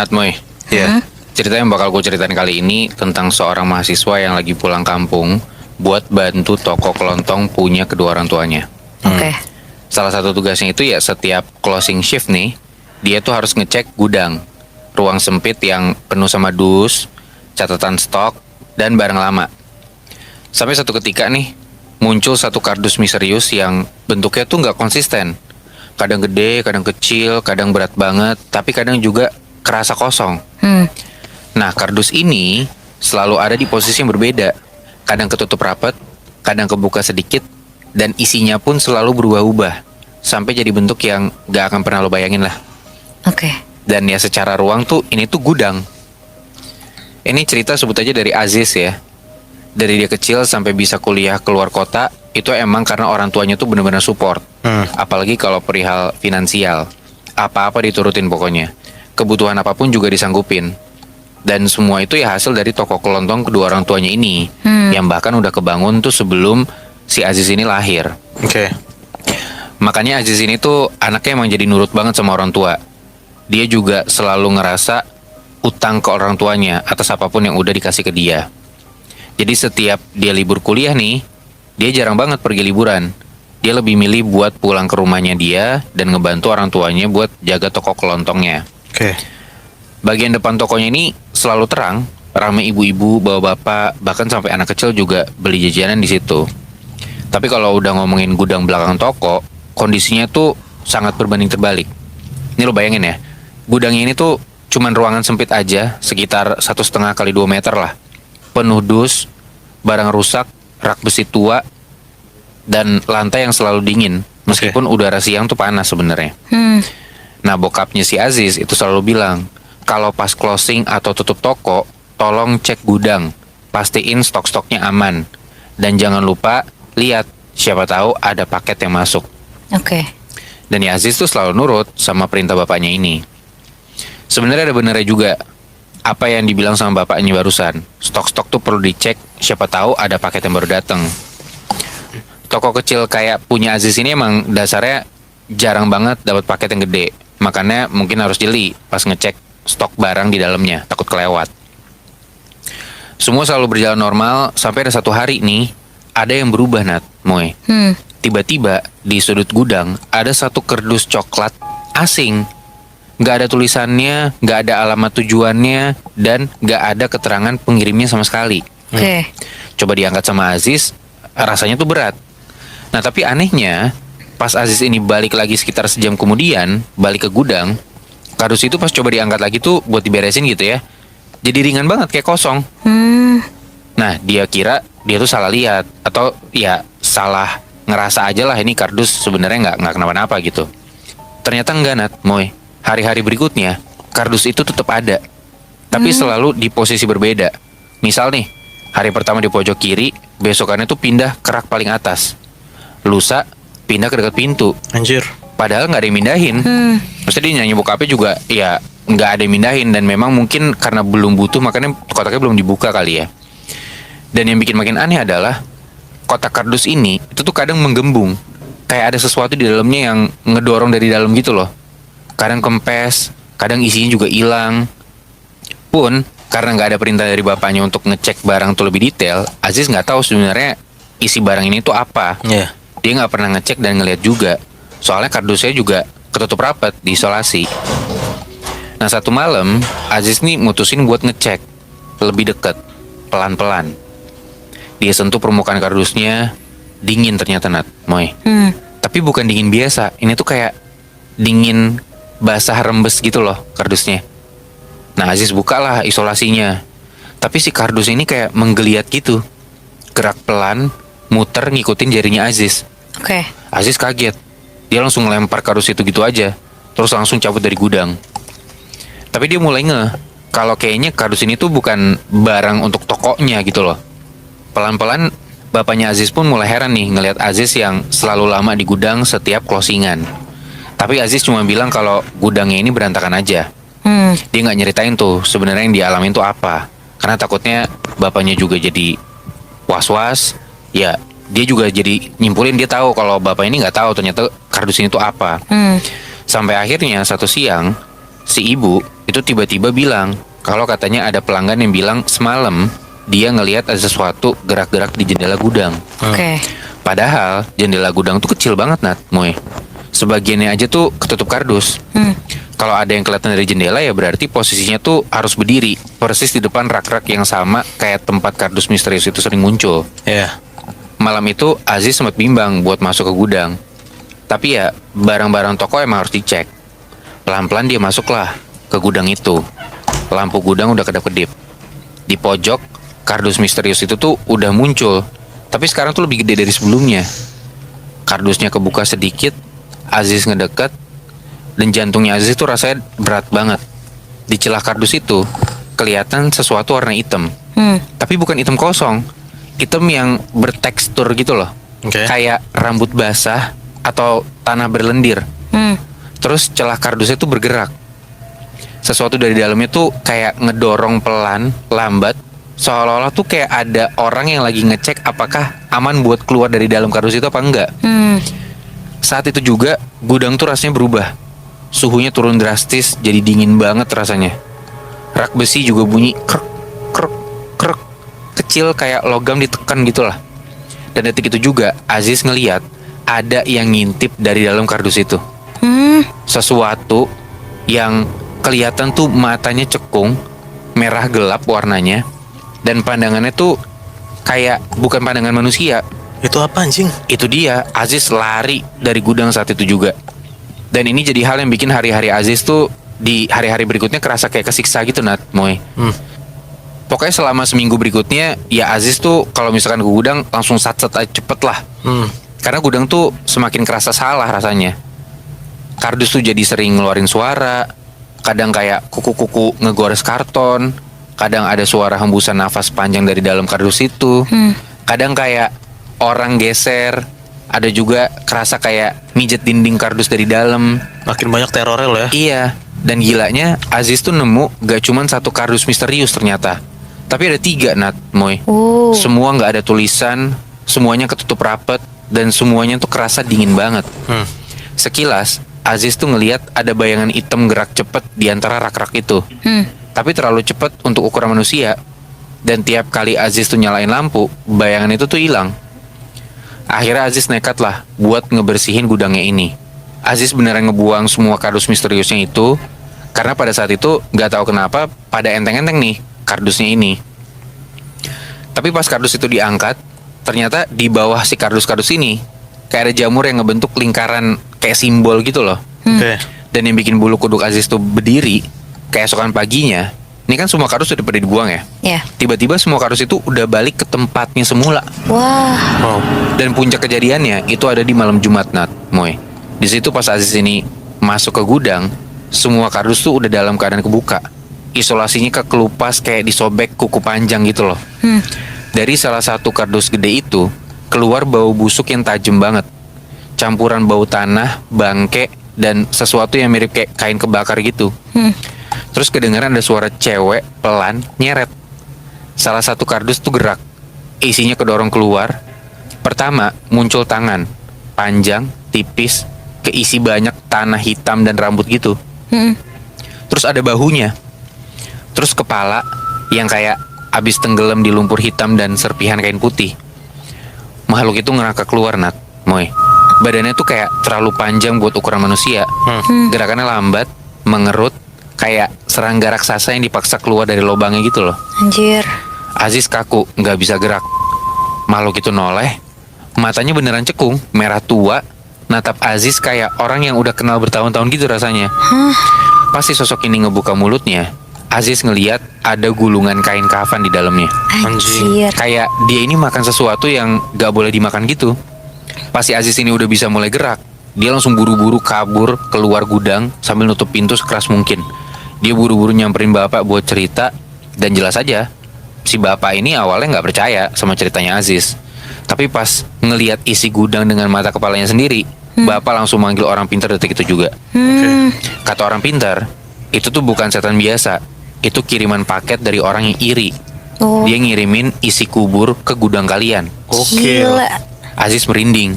Natmoy, Ya. cerita yang bakal gue ceritain kali ini tentang seorang mahasiswa yang lagi pulang kampung buat bantu toko kelontong punya kedua orang tuanya. Oke. Salah satu tugasnya itu ya setiap closing shift nih, dia tuh harus ngecek gudang, ruang sempit yang penuh sama dus, catatan stok, dan barang lama. Sampai satu ketika nih, muncul satu kardus misterius yang bentuknya tuh nggak konsisten. Kadang gede, kadang kecil, kadang berat banget, tapi kadang juga kerasa kosong. Nah, kardus ini selalu ada di posisi yang berbeda. Kadang ketutup rapat, kadang kebuka sedikit, dan isinya pun selalu berubah-ubah. Sampai jadi bentuk yang gak akan pernah lo bayangin lah. Oke. Dan ya secara ruang tuh, ini tuh gudang. Ini cerita sebut aja dari Aziz ya. Dari dia kecil sampai bisa kuliah keluar kota, itu emang karena orang tuanya tuh benar-benar support. Apalagi kalau perihal finansial. Apa-apa diturutin pokoknya. Kebutuhan apapun juga disanggupin. Dan semua itu ya hasil dari toko kelontong kedua orang tuanya ini. Yang bahkan udah kebangun tuh sebelum si Aziz ini lahir. Oke. Makanya Aziz ini tuh anaknya emang jadi nurut banget sama orang tua. Dia juga selalu ngerasa utang ke orang tuanya atas apapun yang udah dikasih ke dia. Jadi setiap dia libur kuliah nih, dia jarang banget pergi liburan. Dia lebih milih buat pulang ke rumahnya dia dan ngebantu orang tuanya buat jaga toko kelontongnya. Oke. Bagian depan tokonya ini selalu terang, ramai ibu-ibu, bapak-bapak, bahkan sampai anak kecil juga beli jajanan di situ. Tapi kalau udah ngomongin gudang belakang toko, kondisinya tuh sangat berbanding terbalik. Ini lo bayangin ya, gudangnya ini tuh cuman ruangan sempit aja, sekitar 1,5 kali 2 meter lah. Penuh dus, barang rusak, rak besi tua, dan lantai yang selalu dingin, meskipun udara siang tuh panas sebenarnya. Nah, bokapnya si Aziz itu selalu bilang, kalau pas closing atau tutup toko, tolong cek gudang, pastiin stok-stoknya aman, dan jangan lupa lihat, siapa tahu ada paket yang masuk. Oke. Dan ya Aziz tuh selalu nurut sama perintah bapaknya ini. Sebenarnya ada benernya juga apa yang dibilang sama bapaknya barusan. Stok-stok tuh perlu dicek, siapa tahu ada paket yang baru datang. Toko kecil kayak punya Aziz ini emang dasarnya jarang banget dapat paket yang gede. Makanya mungkin harus jeli pas ngecek stok barang di dalamnya, takut kelewat. Semua selalu berjalan normal sampai ada satu hari nih, ada yang berubah Moy. Tiba-tiba di sudut gudang ada satu kardus coklat asing. Gak ada tulisannya, gak ada alamat tujuannya, dan gak ada keterangan pengirimnya sama sekali. Oke. Coba diangkat sama Aziz, rasanya tuh berat. Nah tapi anehnya, pas Aziz ini balik lagi sekitar sejam kemudian, balik ke gudang, kardus itu pas coba diangkat lagi tuh buat diberesin gitu ya, jadi ringan banget kayak kosong. Nah dia kira dia tuh salah lihat, atau ya salah ngerasa aja lah ini kardus sebenarnya nggak kenapa-napa gitu. Ternyata enggak Moy. Hari-hari berikutnya, kardus itu tetap ada, tapi selalu di posisi berbeda. Misal nih, hari pertama di pojok kiri, besokannya tuh pindah ke rak paling atas. Lusa, pindah ke dekat pintu. Anjir. Padahal nggak ada yang mindahin. Maksudnya dia nyanyi bokapnya juga, ya nggak ada yang mindahin. Dan memang mungkin karena belum butuh, makanya kotaknya belum dibuka kali ya. Dan yang bikin makin aneh adalah, kotak kardus ini, itu tuh kadang menggembung. Kayak ada sesuatu di dalamnya yang ngedorong dari dalam gitu loh. Kadang kempes, kadang isinya juga hilang. Pun karena nggak ada perintah dari bapaknya untuk ngecek barang tuh lebih detail, Aziz nggak tahu sebenarnya isi barang ini tuh apa. Iya. Dia nggak pernah ngecek dan ngeliat juga. Soalnya kardusnya juga ketutup rapat, diisolasi. Nah satu malam, Aziz nih mutusin buat ngecek lebih dekat, pelan-pelan. Dia sentuh permukaan kardusnya, dingin ternyata Moy. Tapi bukan dingin biasa, ini tuh kayak dingin basah rembes gitu loh kardusnya. Nah Aziz bukalah isolasinya, tapi si kardus ini kayak menggeliat gitu, gerak pelan, muter ngikutin jarinya Aziz. Oke. Aziz kaget, dia langsung lempar kardus itu gitu aja, terus langsung cabut dari gudang. Tapi dia mulai kalau kayaknya kardus ini tuh bukan barang untuk tokonya gitu loh. Pelan-pelan bapaknya Aziz pun mulai heran nih ngelihat Aziz yang selalu lama di gudang setiap closingan. Tapi Aziz cuma bilang kalau gudangnya ini berantakan aja. Dia nggak nyeritain tuh sebenarnya yang dialamin tuh apa. Karena takutnya bapaknya juga jadi was-was. Ya dia juga jadi nyimpulin, dia tahu kalau bapak ini nggak tahu ternyata kardus ini tuh apa. Sampai akhirnya satu siang si ibu itu tiba-tiba bilang kalau katanya ada pelanggan yang bilang semalam dia ngelihat ada sesuatu gerak-gerak di jendela gudang. Oke. Padahal jendela gudang tuh kecil banget, Nat, Moy. Sebagiannya aja tuh ketutup kardus. Kalau ada yang kelihatan dari jendela ya berarti posisinya tuh harus berdiri, persis di depan rak-rak yang sama kayak tempat kardus misterius itu sering muncul. Iya. Malam itu Aziz sempat bimbang buat masuk ke gudang. Tapi ya barang-barang toko emang harus dicek. Pelan-pelan dia masuklah ke gudang itu. Lampu gudang udah kedap-kedip. Di pojok kardus misterius itu tuh udah muncul. Tapi sekarang tuh lebih gede dari sebelumnya. Kardusnya kebuka sedikit, Aziz ngedeket, dan jantungnya Aziz tuh rasanya berat banget. Di celah kardus itu kelihatan sesuatu warna hitam. Tapi bukan hitam kosong, hitam yang bertekstur gitu loh. Oke. Kayak rambut basah atau tanah berlendir. Terus celah kardusnya tuh bergerak. Sesuatu dari dalamnya tuh kayak ngedorong pelan, lambat, seolah-olah tuh kayak ada orang yang lagi ngecek apakah aman buat keluar dari dalam kardus itu apa enggak. Saat itu juga gudang tuh rasanya berubah. Suhunya turun drastis, jadi dingin banget rasanya. Rak besi juga bunyi krek, krek, krek, kecil kayak logam ditekan gitulah. Dan detik itu juga Aziz ngeliat ada yang ngintip dari dalam kardus itu. Sesuatu yang kelihatan tuh matanya cekung, merah gelap warnanya, dan pandangannya tuh kayak bukan pandangan manusia. Itu apa anjing? Itu dia, Aziz lari dari gudang saat itu juga. Dan ini jadi hal yang bikin hari-hari Aziz tuh di hari-hari berikutnya kerasa kayak kesiksa gitu, Nat, Moy. Pokoknya selama seminggu berikutnya ya Aziz tuh kalau misalkan ke gudang langsung sat-sat aja cepet lah. Karena gudang tuh semakin kerasa salah rasanya. Kardus tuh jadi sering ngeluarin suara, kadang kayak kuku-kuku ngegores karton, kadang ada suara hembusan nafas panjang dari dalam kardus itu, kadang kayak orang geser, ada juga kerasa kayak mijet dinding kardus dari dalam. Makin banyak terornya lo ya. Iya, dan gilanya Aziz tuh nemu gak cuman satu kardus misterius ternyata, tapi ada 3, Nat, Moy. Semua gak ada tulisan, semuanya ketutup rapet, dan semuanya tuh kerasa dingin banget. Sekilas Aziz tuh ngelihat ada bayangan hitam gerak cepet di antara rak-rak itu. Tapi terlalu cepet untuk ukuran manusia. Dan tiap kali Aziz tuh nyalain lampu, bayangan itu tuh hilang. Akhirnya Aziz nekat lah buat ngebersihin gudangnya ini. Aziz beneran ngebuang semua kardus misteriusnya itu, karena pada saat itu gak tahu kenapa pada enteng-enteng nih kardusnya ini. Tapi pas kardus itu diangkat, ternyata di bawah si kardus-kardus ini kayak ada jamur yang ngebentuk lingkaran kayak simbol gitu loh. Oke. Dan yang bikin bulu kuduk Aziz tuh berdiri keesokan paginya, ini kan semua kardus udah pada dibuang ya. Ya. Tiba-tiba semua kardus itu udah balik ke tempatnya semula. Wah. Wow. Dan puncak kejadiannya itu ada di malam Jumat, Nat, Moy. Di situ pas Aziz ini masuk ke gudang, semua kardus tuh udah dalam keadaan kebuka. Isolasinya kekelupas kayak disobek kuku panjang gitu loh. Dari salah satu kardus gede itu keluar bau busuk yang tajam banget. Campuran bau tanah, bangke, dan sesuatu yang mirip kayak kain kebakar gitu. Terus kedengaran ada suara cewek pelan nyeret. Salah satu kardus tuh gerak. Isinya kedorong keluar. Pertama muncul tangan, panjang, tipis, keisi banyak tanah hitam dan rambut gitu. Terus ada bahunya. Terus kepala yang kayak abis tenggelam di lumpur hitam dan serpihan kain putih. Makhluk itu ngerangkak keluar, Nat, Moy. Badannya tuh kayak terlalu panjang buat ukuran manusia. Gerakannya lambat, mengerut, kayak serangga raksasa yang dipaksa keluar dari lubangnya gitu loh. Anjir. Aziz kaku, nggak bisa gerak. Makhluk itu noleh, matanya beneran cekung, merah tua, natap Aziz kayak orang yang udah kenal bertahun-tahun gitu rasanya. Pas si sosok ini ngebuka mulutnya, Aziz ngeliat ada gulungan kain kafan di dalamnya. Anjir. Kayak dia ini makan sesuatu yang gak boleh dimakan gitu. Pas si Aziz ini udah bisa mulai gerak, dia langsung buru-buru kabur keluar gudang sambil nutup pintu sekeras mungkin. Dia buru-buru nyamperin bapak buat cerita, dan jelas aja si bapak ini awalnya gak percaya sama ceritanya Aziz. Tapi pas ngeliat isi gudang dengan mata kepalanya sendiri, bapak langsung manggil orang pintar detik itu juga. Kata orang pintar, itu tuh bukan setan biasa, itu kiriman paket dari orang yang iri. Dia ngirimin isi kubur ke gudang kalian. Oke. Gila. Aziz merinding.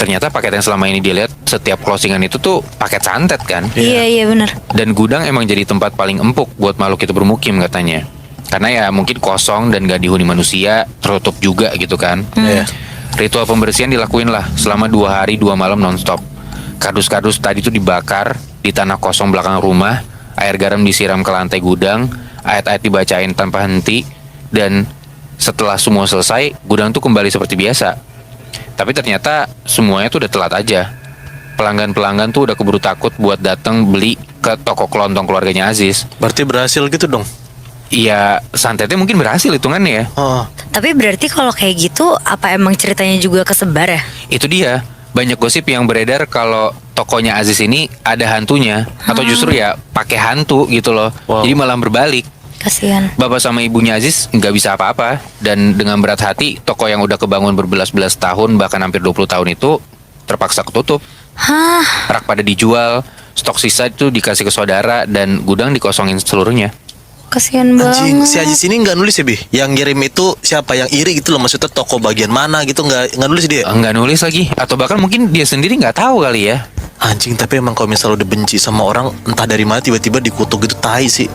ternyata paket yang selama ini dia lihat setiap closingan itu tuh paket santet kan. Iya benar. Dan gudang emang jadi tempat paling empuk buat makhluk itu bermukim katanya. Karena ya mungkin kosong dan gak dihuni manusia, tertutup juga gitu kan. Iya. Ritual pembersihan dilakuin lah selama 2 hari 2 malam nonstop. Kardus-kardus tadi tuh dibakar di tanah kosong belakang rumah, air garam disiram ke lantai gudang, ayat-ayat dibacain tanpa henti, dan setelah semua selesai, gudang tuh kembali seperti biasa. Tapi ternyata semuanya tuh udah telat aja. Pelanggan-pelanggan tuh udah keburu takut buat datang beli ke toko kelontong keluarganya Aziz. Berarti berhasil gitu dong. Iya, santetnya mungkin berhasil hitungannya ya. Oh, Tapi berarti kalau kayak gitu, apa emang ceritanya juga kesebar ya? Itu dia. Banyak gosip yang beredar kalau tokonya Aziz ini ada hantunya, atau justru ya pakai hantu gitu loh. Wow. Jadi malah berbalik. Kasihan. Bapak sama ibunya Aziz nggak bisa apa-apa, dan dengan berat hati toko yang udah kebangun berbelas-belas tahun bahkan hampir 20 tahun itu terpaksa ketutup. Hah, Rak pada dijual, stok sisa itu dikasih ke saudara, dan gudang dikosongin seluruhnya. kasihan anjing, banget. si Ajis ini nggak nulis ya, Bi? Yang ngirim itu siapa? Yang iri gitu loh, maksudnya toko bagian mana gitu, nggak nulis dia? Nggak nulis lagi, atau bahkan mungkin dia sendiri nggak tahu kali ya. Anjing, tapi emang kalau misalnya udah benci sama orang, entah dari mana tiba-tiba dikutuk gitu, tai sih.